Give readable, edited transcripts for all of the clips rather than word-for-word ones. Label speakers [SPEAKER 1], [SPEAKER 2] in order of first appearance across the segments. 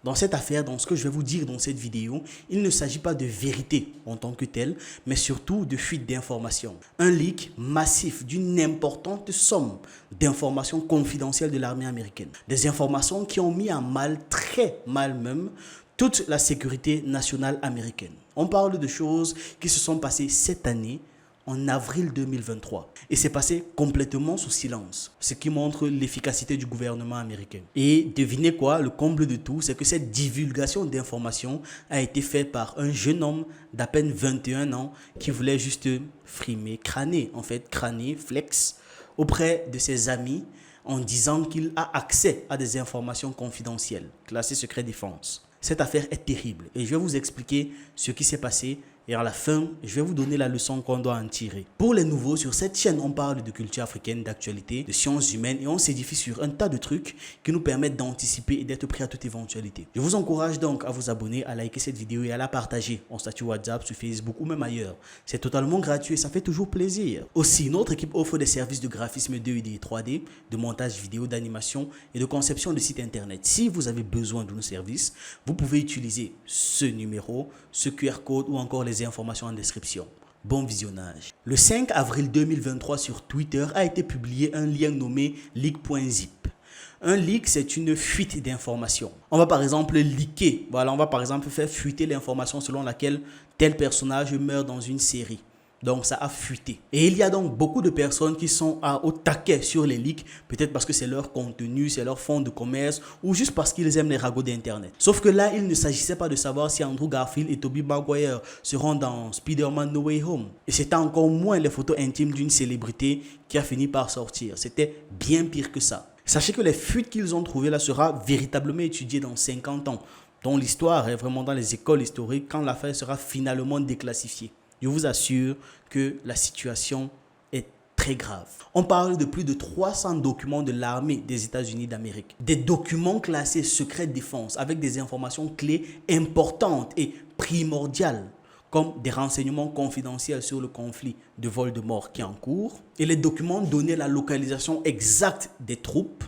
[SPEAKER 1] Dans cette affaire, dans ce que je vais vous dire dans cette vidéo, il ne s'agit pas de vérité en tant que telle, mais surtout de fuite d'informations. Un leak massif d'une importante somme d'informations confidentielles de l'armée américaine. Des informations qui ont mis à mal, très mal même, toute la sécurité nationale américaine. On parle de choses qui se sont passées cette année, en avril 2023. Et c'est passé complètement sous silence, ce qui montre l'efficacité du gouvernement américain. Et devinez quoi, le comble de tout, c'est que cette divulgation d'informations a été faite par un jeune homme d'à peine 21 ans qui voulait juste frimer, crâner, flex, auprès de ses amis en disant qu'il a accès à des informations confidentielles, classées secret défense. Cette affaire est terrible et je vais vous expliquer ce qui s'est passé. Et à la fin, je vais vous donner la leçon qu'on doit en tirer. Pour les nouveaux, sur cette chaîne, on parle de culture africaine, d'actualité, de sciences humaines et on s'édifie sur un tas de trucs qui nous permettent d'anticiper et d'être prêts à toute éventualité. Je vous encourage donc à vous abonner, à liker cette vidéo et à la partager en statut WhatsApp, sur Facebook ou même ailleurs. C'est totalement gratuit et ça fait toujours plaisir. Aussi, notre équipe offre des services de graphisme 2D et 3D, de montage vidéo, d'animation et de conception de sites internet. Si vous avez besoin de nos services, vous pouvez utiliser ce numéro, ce QR code ou encore les informations en description. Bon visionnage. Le 5 avril 2023 sur Twitter a été publié un lien nommé leak.zip. Un leak, c'est une fuite d'informations. On va par exemple leaker, on va par exemple faire fuiter l'information selon laquelle tel personnage meurt dans une série. Donc ça a fuité. Et il y a donc beaucoup de personnes qui sont au taquet sur les leaks, peut-être parce que c'est leur contenu, c'est leur fond de commerce, ou juste parce qu'ils aiment les ragots d'internet. Sauf que là, il ne s'agissait pas de savoir si Andrew Garfield et Tobey Maguire seront dans Spider-Man No Way Home. Et c'était encore moins les photos intimes d'une célébrité qui a fini par sortir. C'était bien pire que ça. Sachez que les fuites qu'ils ont trouvées là sera véritablement étudiée dans 50 ans, dont l'histoire est vraiment dans les écoles historiques quand l'affaire sera finalement déclassifiée. Je vous assure que la situation est très grave. On parle de plus de 300 documents de l'armée des États-Unis d'Amérique. Des documents classés secret défense avec des informations clés importantes et primordiales, comme des renseignements confidentiels sur le conflit de Voldemort qui est en cours. Et les documents donnaient la localisation exacte des troupes,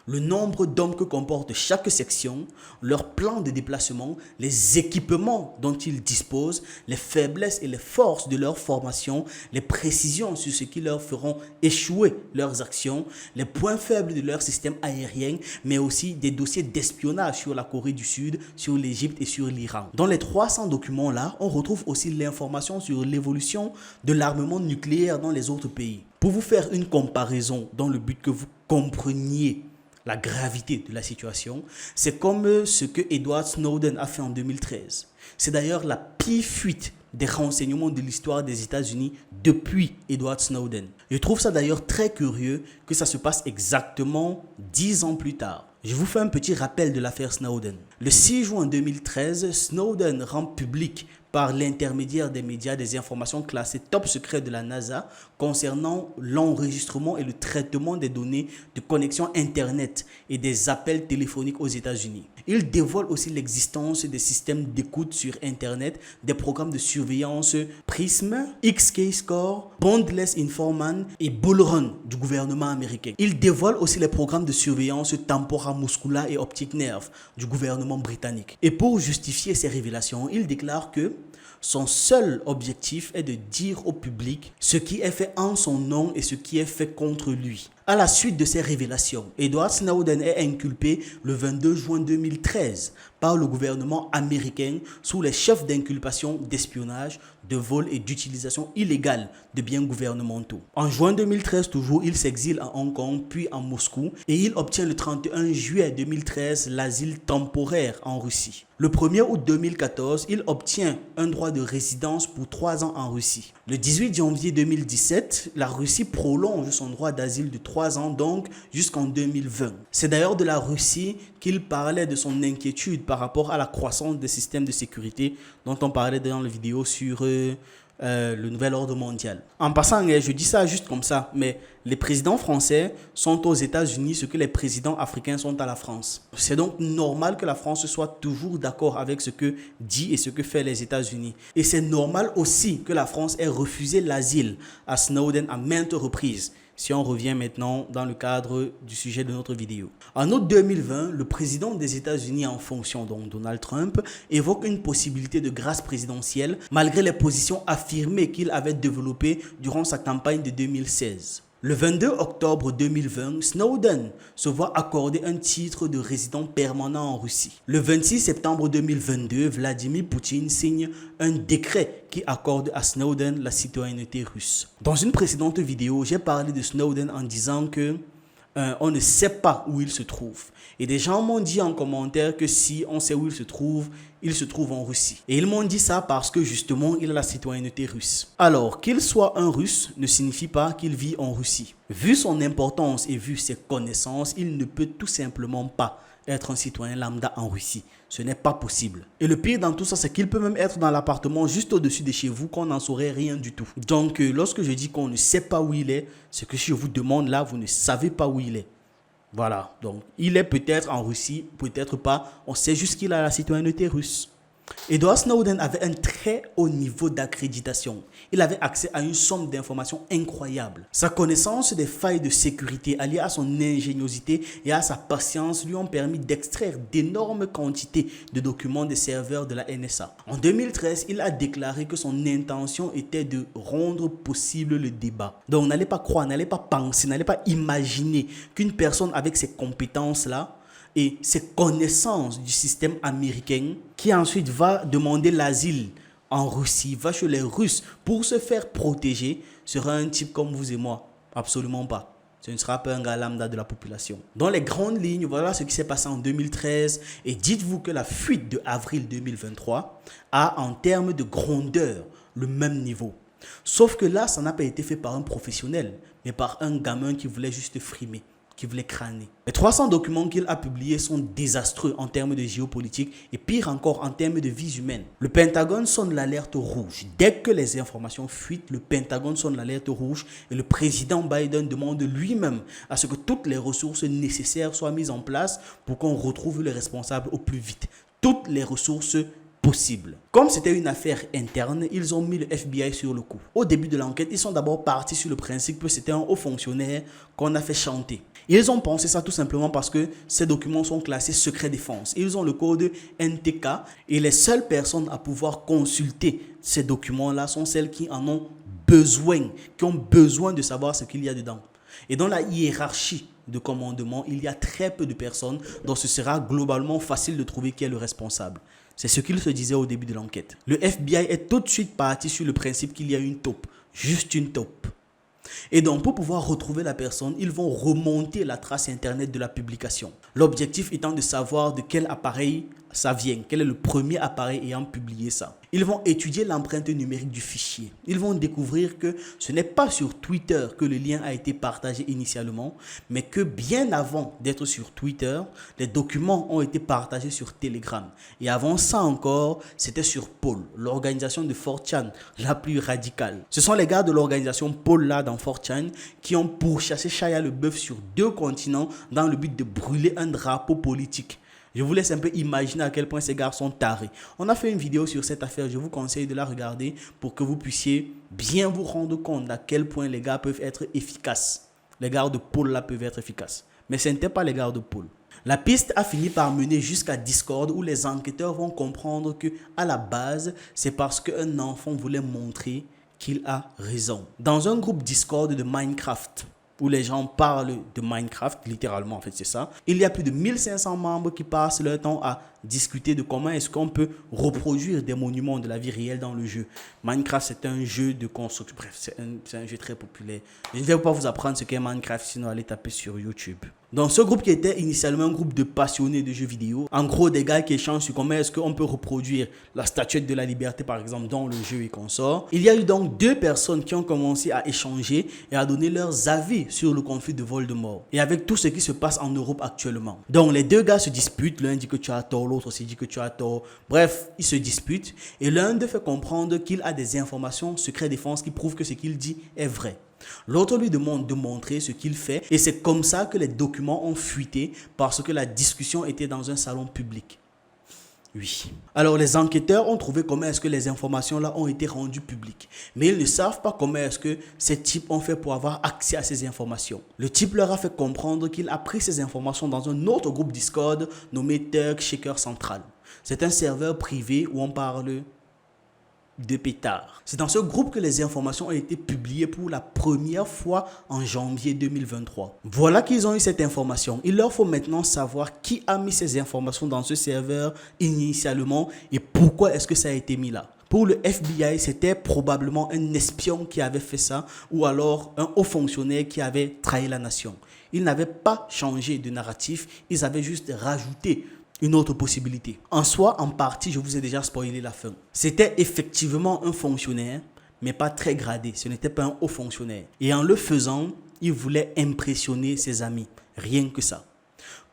[SPEAKER 1] le nombre d'hommes que comporte chaque section, leur plan de déplacement, les équipements dont ils disposent, les faiblesses et les forces de leur formation, les précisions sur ce qui leur feront échouer leurs actions, les points faibles de leur système aérien, mais aussi des dossiers d'espionnage sur la Corée du Sud, sur l'Égypte et sur l'Iran. Dans les 300 documents-là, on retrouve aussi l'information sur l'évolution de l'armement nucléaire dans les autres pays. Pour vous faire une comparaison dans le but que vous compreniez la gravité de la situation, c'est comme ce que Edward Snowden a fait en 2013. C'est d'ailleurs la pire fuite des renseignements de l'histoire des États-Unis depuis Edward Snowden. Je trouve ça d'ailleurs très curieux que ça se passe exactement 10 ans plus tard. Je vous fais un petit rappel de l'affaire Snowden. Le 6 juin 2013, Snowden rend public par l'intermédiaire des médias des informations classées top secret de la NASA concernant l'enregistrement et le traitement des données de connexion Internet et des appels téléphoniques aux États-Unis. Il dévoile aussi l'existence des systèmes d'écoute sur Internet, des programmes de surveillance Prism, XKeyscore, Boundless Informant et Bullrun du gouvernement américain. Il dévoile aussi les programmes de surveillance Tempora Muscula et Optic Nerve du gouvernement britannique. Et pour justifier ces révélations, il déclare que son seul objectif est de dire au public ce qui est fait en son nom et ce qui est fait contre lui. À la suite de ces révélations, Edward Snowden est inculpé le 22 juin 2013 par le gouvernement américain sous les chefs d'inculpation d'espionnage, de vol et d'utilisation illégale de biens gouvernementaux. En juin 2013 toujours, il s'exile à Hong Kong puis à Moscou et il obtient le 31 juillet 2013 l'asile temporaire en Russie. Le 1er août 2014, il obtient un droit de résidence pour 3 ans en Russie. Le 18 janvier 2017, la Russie prolonge son droit d'asile de 3 ans, donc jusqu'en 2020. C'est d'ailleurs de la Russie qu'il parlait de son inquiétude par rapport à la croissance des systèmes de sécurité dont on parlait dans la vidéo sur le nouvel ordre mondial. En passant, je dis ça juste comme ça, mais les présidents français sont aux États-Unis ce que les présidents africains sont à la France. C'est donc normal que la France soit toujours d'accord avec ce que dit et ce que fait les États-Unis. Et c'est normal aussi que la France ait refusé l'asile à Snowden à maintes reprises. Si on revient maintenant dans le cadre du sujet de notre vidéo. En août 2020, le président des États-Unis en fonction, donc Donald Trump, évoque une possibilité de grâce présidentielle malgré les positions affirmées qu'il avait développées durant sa campagne de 2016. Le 22 octobre 2020, Snowden se voit accorder un titre de résident permanent en Russie. Le 26 septembre 2022, Vladimir Poutine signe un décret qui accorde à Snowden la citoyenneté russe. Dans une précédente vidéo, j'ai parlé de Snowden en disant que on ne sait pas où il se trouve. Et des gens m'ont dit en commentaire que si on sait où il se trouve en Russie. Et ils m'ont dit ça parce que justement, il a la citoyenneté russe. Alors, qu'il soit un Russe ne signifie pas qu'il vit en Russie. Vu son importance et vu ses connaissances, il ne peut tout simplement pas être un citoyen lambda en Russie. Ce n'est pas possible. Et le pire dans tout ça, c'est qu'il peut même être dans l'appartement juste au-dessus de chez vous, qu'on n'en saurait rien du tout. Donc, lorsque je dis qu'on ne sait pas où il est, c'est que si je vous demande là, vous ne savez pas où il est. Voilà, donc il est peut-être en Russie, peut-être pas. On sait juste qu'il a la citoyenneté russe. Edward Snowden avait un très haut niveau d'accréditation. Il avait accès à une somme d'informations incroyable. Sa connaissance des failles de sécurité alliée à son ingéniosité et à sa patience lui ont permis d'extraire d'énormes quantités de documents des serveurs de la NSA. En 2013, il a déclaré que son intention était de rendre possible le débat. Donc n'allez pas croire, n'allez pas penser, n'allez pas imaginer qu'une personne avec ces compétences-là et ses connaissances du système américain, qui ensuite va demander l'asile en Russie, va chez les Russes pour se faire protéger, sera un type comme vous et moi. Absolument pas. Ce ne sera pas un gars lambda de la population. Dans les grandes lignes, voilà ce qui s'est passé en 2013. Et dites-vous que la fuite de avril 2023 a en termes de grandeur le même niveau. Sauf que là, ça n'a pas été fait par un professionnel, mais par un gamin qui voulait juste frimer, qui voulait crâner. Les 300 documents qu'il a publiés sont désastreux en termes de géopolitique et pire encore en termes de vies humaines. Le Pentagone sonne l'alerte rouge. Dès que les informations fuitent, le Pentagone sonne l'alerte rouge et le président Biden demande lui-même à ce que toutes les ressources nécessaires soient mises en place pour qu'on retrouve les responsables au plus vite. Toutes les ressources possible. Comme c'était une affaire interne, ils ont mis le FBI sur le coup. Au début de l'enquête, ils sont d'abord partis sur le principe que c'était un haut fonctionnaire qu'on a fait chanter. Ils ont pensé ça tout simplement parce que ces documents sont classés secret défense. Ils ont le code NTK et les seules personnes à pouvoir consulter ces documents-là sont celles qui en ont besoin, qui ont besoin de savoir ce qu'il y a dedans. Et dans la hiérarchie de commandement, il y a très peu de personnes dont ce sera globalement facile de trouver qui est le responsable. C'est ce qu'il se disait au début de l'enquête. Le FBI est tout de suite parti sur le principe qu'il y a une taupe, juste une taupe. Et donc, pour pouvoir retrouver la personne, ils vont remonter la trace internet de la publication. L'objectif étant de savoir de quel appareil ça vient, quel est le premier appareil ayant publié ça. Ils vont étudier l'empreinte numérique du fichier. Ils vont découvrir que ce n'est pas sur Twitter que le lien a été partagé initialement, mais que bien avant d'être sur Twitter, les documents ont été partagés sur Telegram. Et avant ça encore, c'était sur Paul, l'organisation de 4chan la plus radicale. Ce sont les gars de l'organisation Paul là dans 4chan qui ont pourchassé Shia LaBeouf sur 2 continents dans le but de brûler un drapeau politique. Je vous laisse un peu imaginer à quel point ces gars sont tarés. On a fait une vidéo sur cette affaire, je vous conseille de la regarder pour que vous puissiez bien vous rendre compte à quel point les gars peuvent être efficaces. Les gars de Paul là peuvent être efficaces. Mais ce n'était pas les gars de Paul. La piste a fini par mener jusqu'à Discord où les enquêteurs vont comprendre que à la base, c'est parce qu'un enfant voulait montrer qu'il a raison. Dans un groupe Discord de Minecraft, où les gens parlent de Minecraft, littéralement en fait c'est ça. Il y a plus de 1500 membres qui passent leur temps à discuter de comment est-ce qu'on peut reproduire des monuments de la vie réelle dans le jeu. Minecraft c'est un jeu de construction, bref c'est un jeu très populaire. Je ne vais pas vous apprendre ce qu'est Minecraft, sinon allez taper sur YouTube. Dans ce groupe qui était initialement un groupe de passionnés de jeux vidéo, en gros des gars qui échangent sur comment est-ce qu'on peut reproduire la statuette de la liberté par exemple dans le jeu et consort. Il y a eu donc 2 personnes qui ont commencé à échanger et à donner leurs avis sur le conflit de Voldemort et avec tout ce qui se passe en Europe actuellement. Donc les 2 gars se disputent, l'un dit que tu as tort, l'autre aussi dit que tu as tort. Bref, ils se disputent et l'un d'eux fait comprendre qu'il a des informations secret défense qui prouvent que ce qu'il dit est vrai. L'autre lui demande de montrer ce qu'il fait et c'est comme ça que les documents ont fuité parce que la discussion était dans un salon public. Oui. Alors les enquêteurs ont trouvé comment est-ce que les informations là ont été rendues publiques. Mais ils ne savent pas comment est-ce que ces types ont fait pour avoir accès à ces informations. Le type leur a fait comprendre qu'il a pris ces informations dans un autre groupe Discord nommé Turk Shaker Central. C'est un serveur privé où on parle de pétards. C'est dans ce groupe que les informations ont été publiées pour la première fois en janvier 2023. Voilà qu'ils ont eu cette information. Il leur faut maintenant savoir qui a mis ces informations dans ce serveur initialement et pourquoi est-ce que ça a été mis là. Pour le FBI, c'était probablement un espion qui avait fait ça ou alors un haut fonctionnaire qui avait trahi la nation. Ils n'avaient pas changé de narratif, ils avaient juste rajouté une autre possibilité. En soi, en partie, je vous ai déjà spoilé la fin. C'était effectivement un fonctionnaire, mais pas très gradé. Ce n'était pas un haut fonctionnaire. Et en le faisant, il voulait impressionner ses amis. Rien que ça.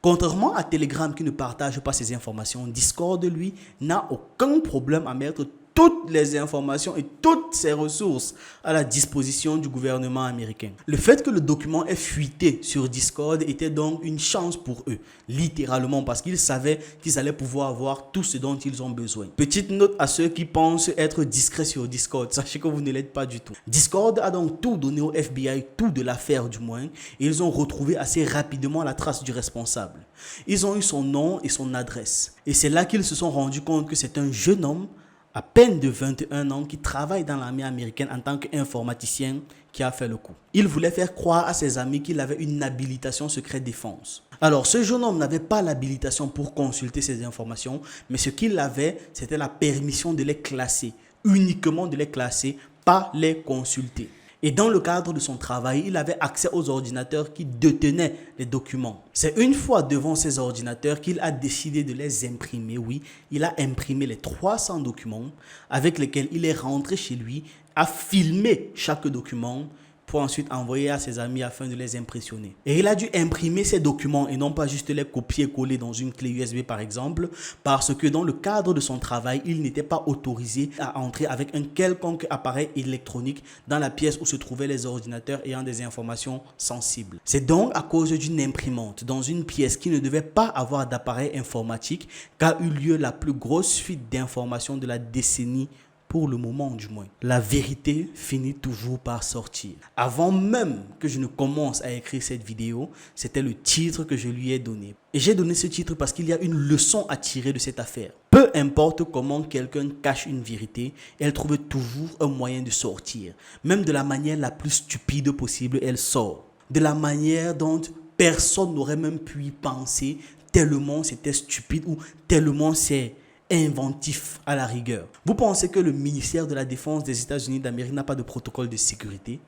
[SPEAKER 1] Contrairement à Telegram qui ne partage pas ses informations, Discord, lui, n'a aucun problème à mettre toutes les informations et toutes ces ressources à la disposition du gouvernement américain. Le fait que le document ait fuité sur Discord était donc une chance pour eux, littéralement, parce qu'ils savaient qu'ils allaient pouvoir avoir tout ce dont ils ont besoin. Petite note à ceux qui pensent être discrets sur Discord, sachez que vous ne l'êtes pas du tout. Discord a donc tout donné au FBI, tout de l'affaire du moins, et ils ont retrouvé assez rapidement la trace du responsable. Ils ont eu son nom et son adresse. Et c'est là qu'ils se sont rendus compte que c'est un jeune homme à peine de 21 ans qui travaille dans l'armée américaine en tant qu'informaticien qui a fait le coup. Il voulait faire croire à ses amis qu'il avait une habilitation secret défense. Alors ce jeune homme n'avait pas l'habilitation pour consulter ces informations, mais ce qu'il avait, c'était la permission de les classer, uniquement de les classer, pas les consulter. Et dans le cadre de son travail, il avait accès aux ordinateurs qui détenaient les documents. C'est une fois devant ces ordinateurs qu'il a décidé de les imprimer. Oui, il a imprimé les 300 documents avec lesquels il est rentré chez lui, a filmé chaque document pour ensuite envoyer à ses amis afin de les impressionner. Et il a dû imprimer ces documents et non pas juste les copier-coller dans une clé USB par exemple, parce que dans le cadre de son travail, il n'était pas autorisé à entrer avec un quelconque appareil électronique dans la pièce où se trouvaient les ordinateurs ayant des informations sensibles. C'est donc à cause d'une imprimante dans une pièce qui ne devait pas avoir d'appareil informatique qu'a eu lieu la plus grosse fuite d'informations de la décennie. Pour le moment du moins. La vérité finit toujours par sortir. Avant même que je ne commence à écrire cette vidéo, c'était le titre que je lui ai donné. Et j'ai donné ce titre parce qu'il y a une leçon à tirer de cette affaire. Peu importe comment quelqu'un cache une vérité, elle trouve toujours un moyen de sortir. Même de la manière la plus stupide possible, elle sort. De la manière dont personne n'aurait même pu y penser, tellement c'était stupide ou tellement c'est inventif à la rigueur. Vous pensez que le ministère de la Défense des États-Unis d'Amérique n'a pas de protocole de sécurité?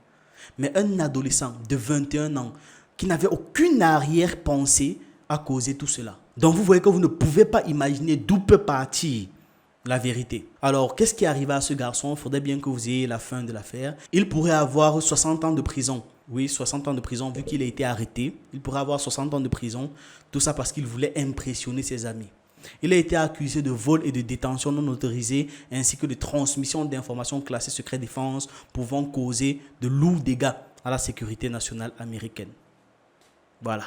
[SPEAKER 1] Mais un adolescent de 21 ans qui n'avait aucune arrière-pensée a causé tout cela. Donc vous voyez que vous ne pouvez pas imaginer d'où peut partir la vérité. Alors, qu'est-ce qui est arrivé à ce garçon? Il faudrait bien que vous ayez la fin de l'affaire. Il pourrait avoir 60 ans de prison. Oui, 60 ans de prison vu qu'il a été arrêté. Il pourrait avoir 60 ans de prison. Tout ça parce qu'il voulait impressionner ses amis. Il a été accusé de vol et de détention non autorisée ainsi que de transmission d'informations classées secret défense pouvant causer de lourds dégâts à la sécurité nationale américaine. Voilà.